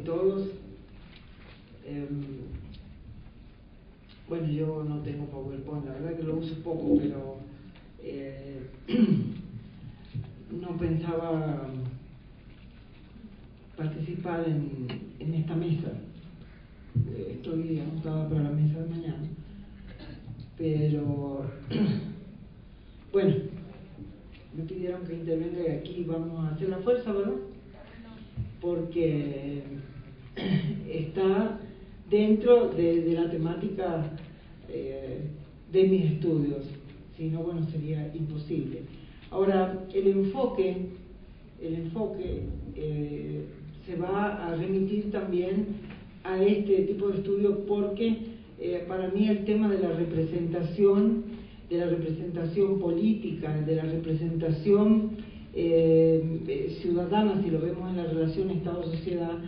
todos. Bueno, yo no tengo PowerPoint, la verdad que lo uso poco, pero no pensaba participar en esta mesa. Estoy anotada para la mesa de mañana, pero bueno, me pidieron que intervenga y aquí vamos a hacer la fuerza, ¿verdad? Porque está dentro de la temática de mis estudios, si no, bueno, sería imposible. Ahora, el enfoque se va a remitir también a este tipo de estudios porque para mí el tema de la representación política, de la representación ciudadana, si lo vemos en la relación Estado-sociedad,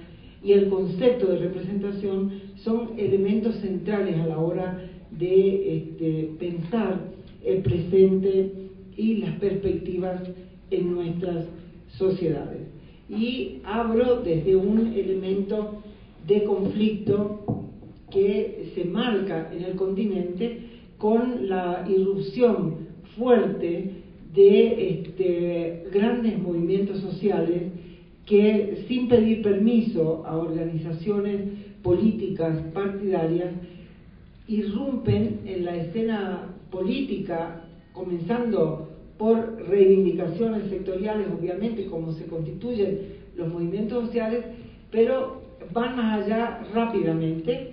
y el concepto de representación son elementos centrales a la hora de pensar el presente y las perspectivas en nuestras sociedades. Y abro desde un elemento de conflicto que se marca en el continente con la irrupción fuerte de grandes movimientos sociales que, sin pedir permiso a organizaciones políticas partidarias, irrumpen en la escena política, comenzando por reivindicaciones sectoriales, obviamente, como se constituyen los movimientos sociales, pero van más allá rápidamente,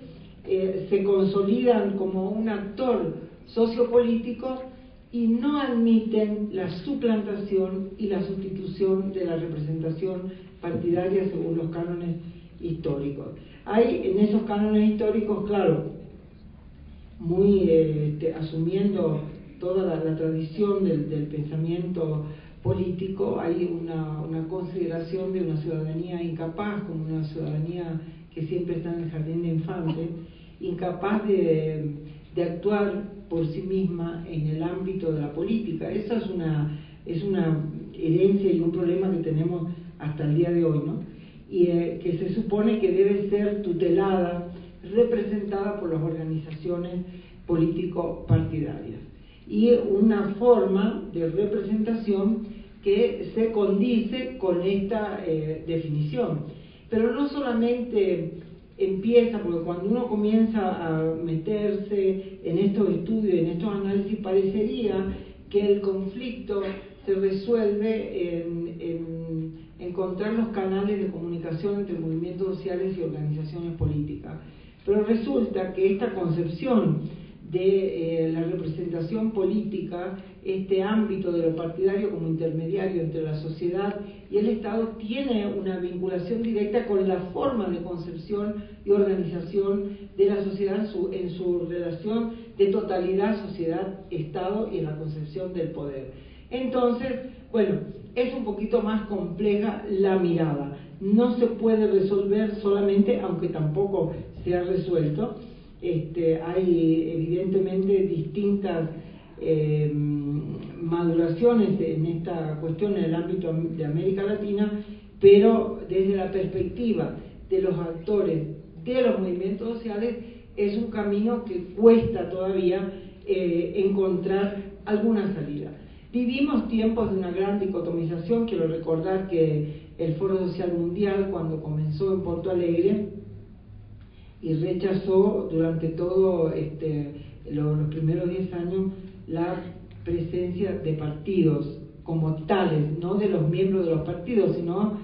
se consolidan como un actor sociopolítico y no admiten la suplantación y la sustitución de la representación partidaria según los cánones históricos. Hay en esos cánones históricos, claro, muy asumiendo toda la tradición del pensamiento político, hay una consideración de una ciudadanía incapaz como una ciudadanía que siempre está en el jardín de infantes, incapaz de actuar por sí misma en el ámbito de la política. Esa es una herencia y un problema que tenemos hasta el día de hoy, ¿no? Y que se supone que debe ser tutelada, representada por las organizaciones político-partidarias. Y una forma de representación que se condice con esta definición. Pero no solamente empieza, porque cuando uno comienza a meterse en estos estudios, en estos análisis, parecería que el conflicto se resuelve en encontrar los canales de comunicación entre movimientos sociales y organizaciones políticas. Pero resulta que esta concepción de la representación política, este ámbito de lo partidario como intermediario entre la sociedad y el Estado, tiene una vinculación directa con la forma de concepción y organización de la sociedad en su relación de totalidad sociedad-Estado y en la concepción del poder. Entonces, bueno, es un poquito más compleja la mirada. No se puede resolver solamente, aunque tampoco se ha resuelto. Hay evidentemente distintas maduraciones en esta cuestión en el ámbito de América Latina, pero desde la perspectiva de los actores de los movimientos sociales es un camino que cuesta todavía encontrar alguna salida. Vivimos tiempos de una gran dicotomización. Quiero recordar que el Foro Social Mundial, cuando comenzó en Porto Alegre, y rechazó durante todo los primeros 10 años la presencia de partidos como tales, no de los miembros de los partidos, sino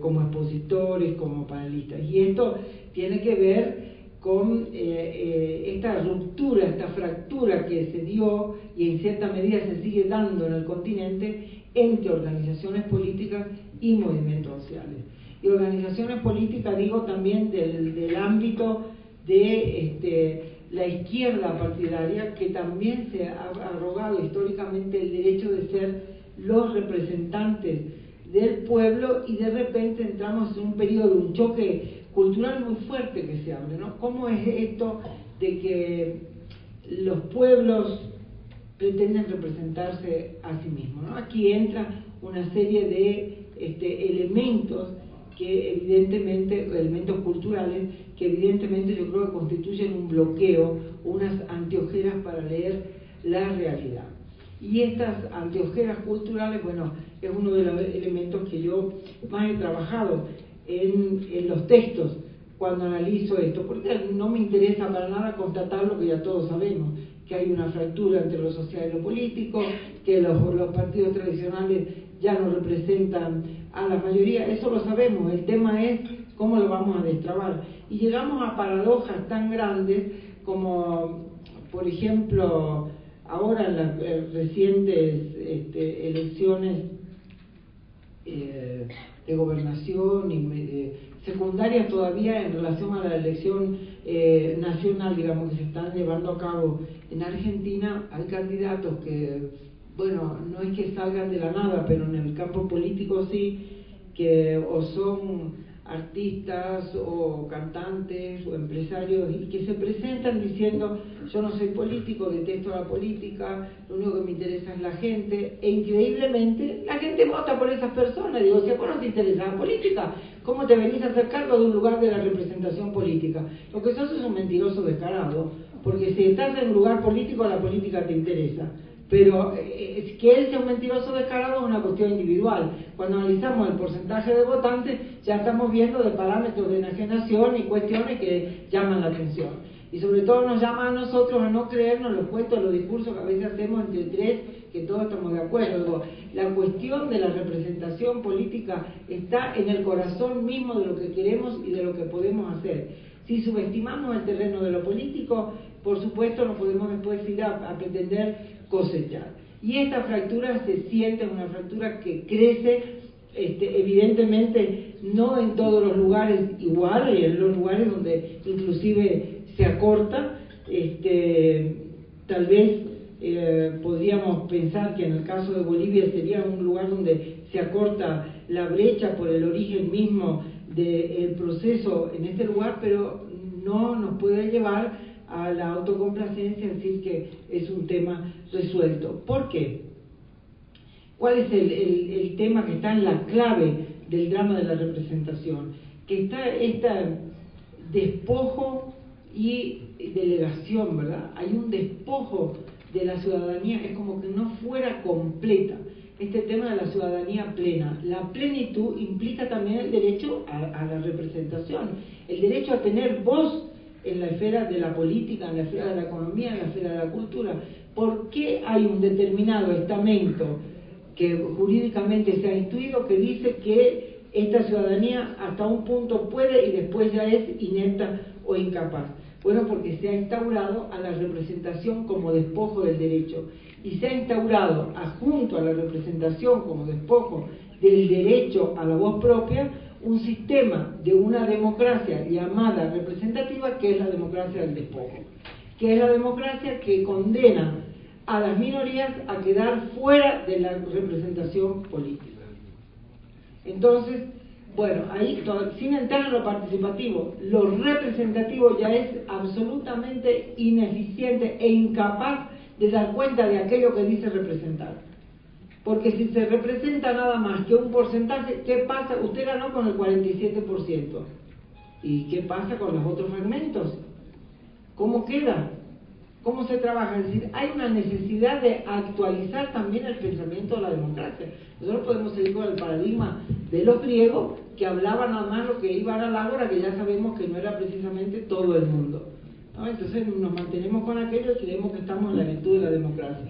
como expositores, como panelistas. Y esto tiene que ver con esta ruptura, esta fractura que se dio y en cierta medida se sigue dando en el continente entre organizaciones políticas y movimientos sociales. Y organizaciones políticas, digo, también del ámbito de la izquierda partidaria, que también se ha arrogado históricamente el derecho de ser los representantes del pueblo, y de repente entramos en un periodo de un choque cultural muy fuerte que se abre, ¿no? ¿Cómo es esto de que los pueblos pretenden representarse a sí mismos, ¿no? Aquí entra una serie de elementos que evidentemente, elementos culturales, que evidentemente yo creo que constituyen un bloqueo, unas anteojeras para leer la realidad. Y estas anteojeras culturales, bueno, es uno de los elementos que yo más he trabajado en los textos cuando analizo esto, porque no me interesa para nada constatar lo que ya todos sabemos, que hay una fractura entre lo social y lo político, que los partidos tradicionales ya no representan a la mayoría, eso lo sabemos, el tema es cómo lo vamos a destrabar. Y llegamos a paradojas tan grandes como, por ejemplo, ahora en las recientes elecciones de gobernación y secundarias todavía en relación a la elección nacional, digamos, que se están llevando a cabo en Argentina, hay candidatos que, bueno, no es que salgan de la nada, pero en el campo político sí, que o son artistas o cantantes o empresarios y que se presentan diciendo yo no soy político, detesto la política, lo único que me interesa es la gente, e increíblemente la gente vota por esas personas. Digo, si a vos no te interesa la política, ¿cómo te venís a hacer cargo de un lugar de la representación política? Lo que sos es un mentiroso descarado, porque si estás en un lugar político, la política te interesa. Pero que él sea un mentiroso descarado es una cuestión individual. Cuando analizamos el porcentaje de votantes, ya estamos viendo de parámetros de enajenación y cuestiones que llaman la atención. Y sobre todo nos llama a nosotros a no creernos los cuentos, los discursos que a veces hacemos entre tres, que todos estamos de acuerdo. La cuestión de la representación política está en el corazón mismo de lo que queremos y de lo que podemos hacer. Si subestimamos el terreno de lo político, por supuesto no podemos después ir a pretender cosechar. Y esta fractura se siente, es una fractura que crece, evidentemente no en todos los lugares igual, y en los lugares donde inclusive se acorta, tal vez podríamos pensar que en el caso de Bolivia sería un lugar donde se acorta la brecha por el origen mismo del proceso en este lugar, pero no nos puede llevar a la autocomplacencia, decir que es un tema resuelto. ¿Por qué? ¿Cuál es el tema que está en la clave del drama de la representación? Que está este despojo y delegación, ¿verdad? Hay un despojo de la ciudadanía, es como que no fuera completa. Este tema de la ciudadanía plena. La plenitud implica también el derecho a la representación, el derecho a tener voz en la esfera de la política, en la esfera de la economía, en la esfera de la cultura. ¿Por qué hay un determinado estamento que jurídicamente se ha instituido que dice que esta ciudadanía hasta un punto puede y después ya es inepta o incapaz? Bueno, porque se ha instaurado a la representación como despojo del derecho, y se ha instaurado junto a la representación como despojo del derecho a la voz propia un sistema de una democracia llamada representativa, que es la democracia del despojo, que es la democracia que condena a las minorías a quedar fuera de la representación política. Entonces, bueno, ahí, sin entrar en lo participativo, lo representativo ya es absolutamente ineficiente e incapaz de dar cuenta de aquello que dice representar. Porque si se representa nada más que un porcentaje, ¿qué pasa? Usted ganó con el 47%. ¿Y qué pasa con los otros fragmentos? ¿Cómo queda? ¿Cómo se trabaja? Es decir, hay una necesidad de actualizar también el pensamiento de la democracia. Nosotros podemos seguir con el paradigma de los griegos, que hablaban nada más lo que iba al ágora, que ya sabemos que no era precisamente todo el mundo, ¿no? Entonces nos mantenemos con aquello y creemos que estamos en la virtud de la democracia.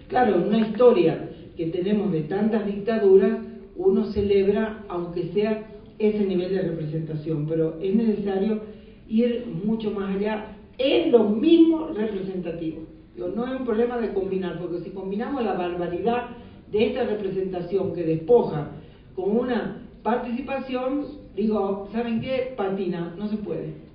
Claro, en una historia que tenemos de tantas dictaduras, uno celebra, aunque sea ese nivel de representación, pero es necesario ir mucho más allá en lo mismo representativo. No es un problema de combinar, porque si combinamos la barbaridad de esta representación que despoja con una participación, digo, ¿saben qué? Patina, no se puede.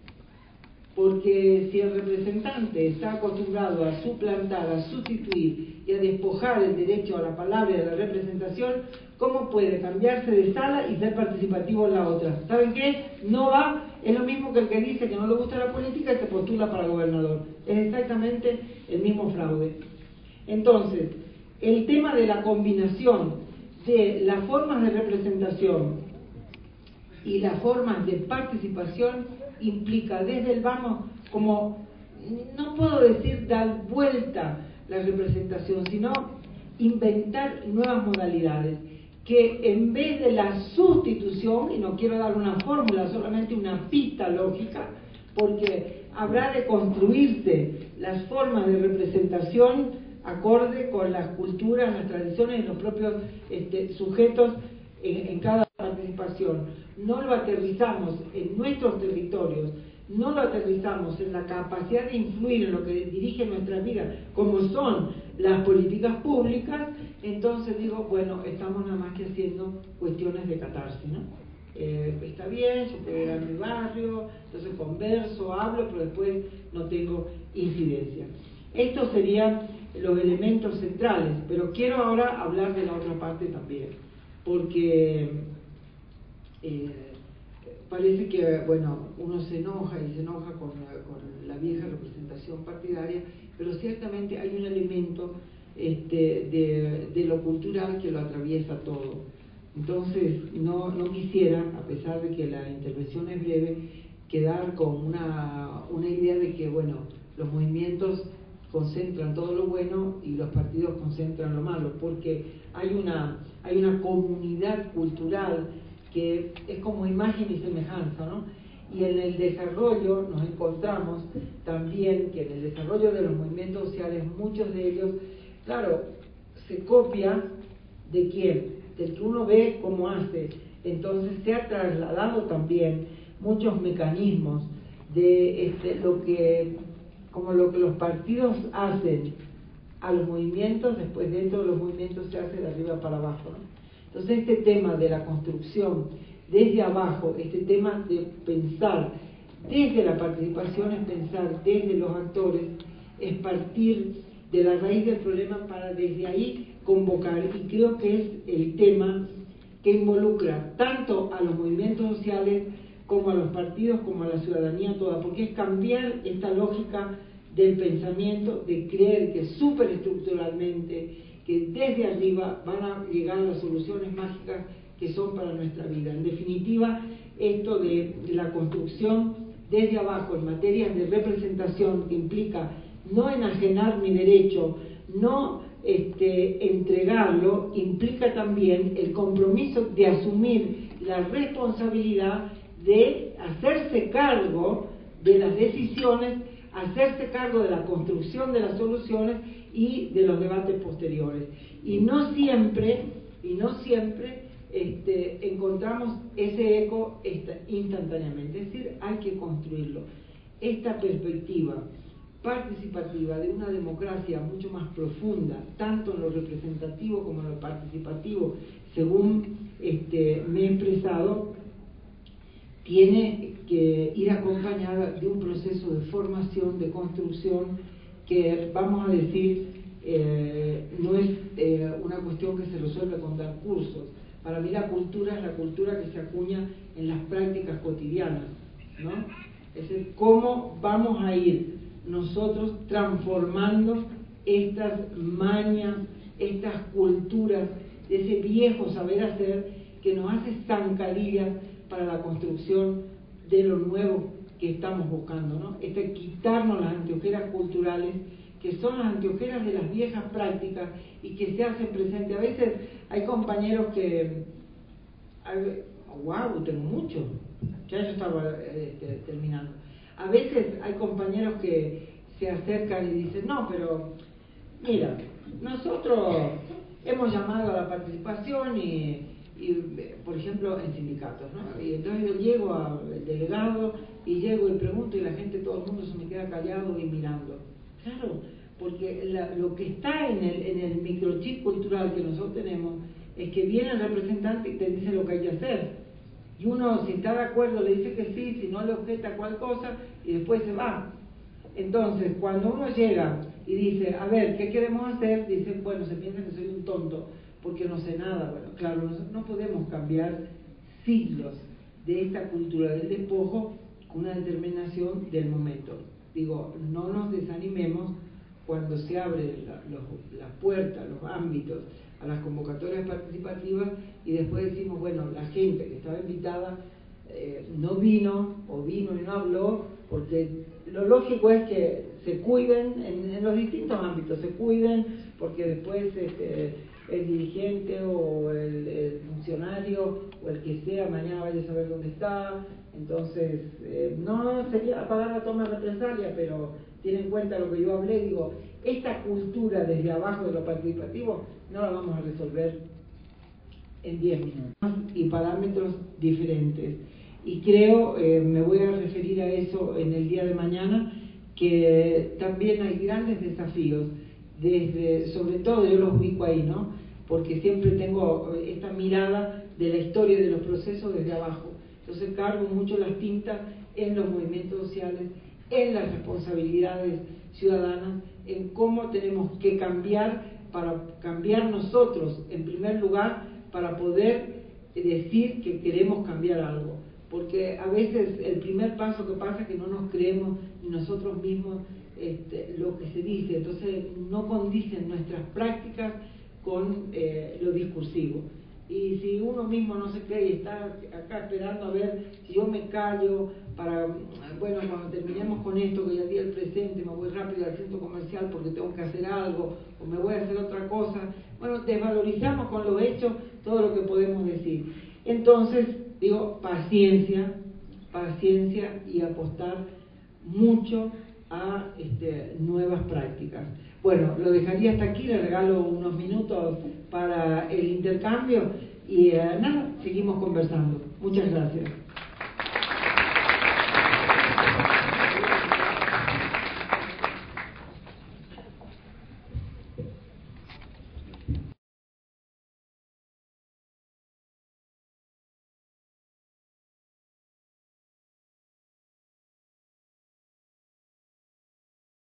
Porque si el representante está acostumbrado a suplantar, a sustituir y a despojar el derecho a la palabra y a la representación, ¿cómo puede cambiarse de sala y ser participativo en la otra? ¿Saben qué? No va, es lo mismo que el que dice que no le gusta la política y se postula para gobernador. Es exactamente el mismo fraude. Entonces, el tema de la combinación de las formas de representación y las formas de participación implica desde el vamos, como no puedo decir dar vuelta la representación, sino inventar nuevas modalidades, que en vez de la sustitución, y no quiero dar una fórmula, solamente una pista lógica, porque habrá de construirse las formas de representación acorde con las culturas, las tradiciones y los propios sujetos en cada participación. No lo aterrizamos en nuestros territorios, no lo aterrizamos en la capacidad de influir en lo que dirige nuestra vida, como son las políticas públicas, entonces digo, bueno, estamos nada más que haciendo cuestiones de catarsis, ¿no? Está bien, yo puedo ir a mi barrio, entonces converso, hablo, pero después no tengo incidencia. Estos serían los elementos centrales, pero quiero ahora hablar de la otra parte también, porque parece que, bueno, uno se enoja y se enoja con la vieja representación partidaria, pero ciertamente hay un elemento de lo cultural que lo atraviesa todo. Entonces, no quisiera, a pesar de que la intervención es breve, quedar con una idea de que, bueno, los movimientos concentran todo lo bueno y los partidos concentran lo malo, porque hay una comunidad cultural que es como imagen y semejanza, ¿no? Y en el desarrollo nos encontramos también que en el desarrollo de los movimientos sociales, muchos de ellos, claro, se copia de quién, del que uno ve cómo hace. Entonces se ha trasladado también muchos mecanismos de lo que los partidos hacen a los movimientos, después dentro de los movimientos se hace de arriba para abajo, ¿no? Entonces este tema de la construcción desde abajo, este tema de pensar desde la participación, es pensar desde los actores, es partir de la raíz del problema para desde ahí convocar, y creo que es el tema que involucra tanto a los movimientos sociales como a los partidos, como a la ciudadanía toda, porque es cambiar esta lógica del pensamiento, de creer que superestructuralmente, que desde arriba van a llegar las soluciones mágicas que son para nuestra vida. En definitiva, esto de la construcción desde abajo en materias de representación, que implica no enajenar mi derecho, no entregarlo, implica también el compromiso de asumir la responsabilidad de hacerse cargo de las decisiones, hacerse cargo de la construcción de las soluciones y de los debates posteriores. Y no siempre encontramos ese eco instantáneamente, es decir, hay que construirlo. Esta perspectiva participativa de una democracia mucho más profunda, tanto en lo representativo como en lo participativo, según me he expresado, tiene que ir acompañada de un proceso de formación, de construcción, que vamos a decir, no es una cuestión que se resuelve con dar cursos. Para mí la cultura es la cultura que se acuña en las prácticas cotidianas, ¿no? Es decir, cómo vamos a ir nosotros transformando estas mañas, estas culturas, ese viejo saber hacer que nos hace zancadillas para la construcción de lo nuevo que estamos buscando, ¿no? Quitarnos las anteojeras culturales, que son las anteojeras de las viejas prácticas y que se hacen presentes. A veces hay compañeros que, wow, tengo mucho, ya yo estaba terminando. A veces hay compañeros que se acercan y dicen, no, pero mira, nosotros hemos llamado a la participación y por ejemplo en sindicatos, ¿no? Y entonces yo llego al delegado y llego y pregunto y la gente, todo el mundo se me queda callado y mirando. Claro, porque lo que está en el microchip cultural que nosotros tenemos es que viene el representante y te dice lo que hay que hacer. Y uno, si está de acuerdo, le dice que sí, si no le objeta cual cosa, y después se va. Entonces, cuando uno llega y dice, a ver, ¿qué queremos hacer? Dice, bueno, se piensa que soy un tonto, porque no sé nada. Bueno, claro, no podemos cambiar siglos de esta cultura del despojo con una determinación del momento. Digo, no nos desanimemos cuando se abren las puertas, los ámbitos a las convocatorias participativas y después decimos, bueno, la gente que estaba invitada no vino, o vino y no habló, porque lo lógico es que se cuiden en los distintos ámbitos, se cuiden, porque después el dirigente o el funcionario o el que sea mañana vaya a saber dónde está. Entonces no sería pagar la toma de represalia, pero tienen en cuenta lo que yo hablé. Digo, esta cultura desde abajo de lo participativo no la vamos a resolver en 10 minutos y parámetros diferentes. Y creo, me voy a referir a eso en el día de mañana, que también hay grandes desafíos, sobre todo yo los ubico ahí, ¿no? Porque siempre tengo esta mirada de la historia de los procesos desde abajo. Entonces cargo mucho las tintas en los movimientos sociales, en las responsabilidades ciudadanas, en cómo tenemos que cambiar para cambiar nosotros, en primer lugar, para poder decir que queremos cambiar algo. Porque a veces el primer paso que pasa es que no nos creemos ni nosotros mismos lo que se dice, entonces no condicen nuestras prácticas con lo discursivo. Y si uno mismo no se cree y está acá esperando a ver si yo me callo para, bueno, cuando terminemos con esto, que ya di el presente, me voy rápido al centro comercial porque tengo que hacer algo, o me voy a hacer otra cosa, bueno, desvalorizamos con los hechos todo lo que podemos decir. Entonces, digo, paciencia y apostar mucho a nuevas prácticas. Bueno, lo dejaría hasta aquí, le regalo unos minutos para el intercambio y nada, seguimos conversando. Muchas gracias.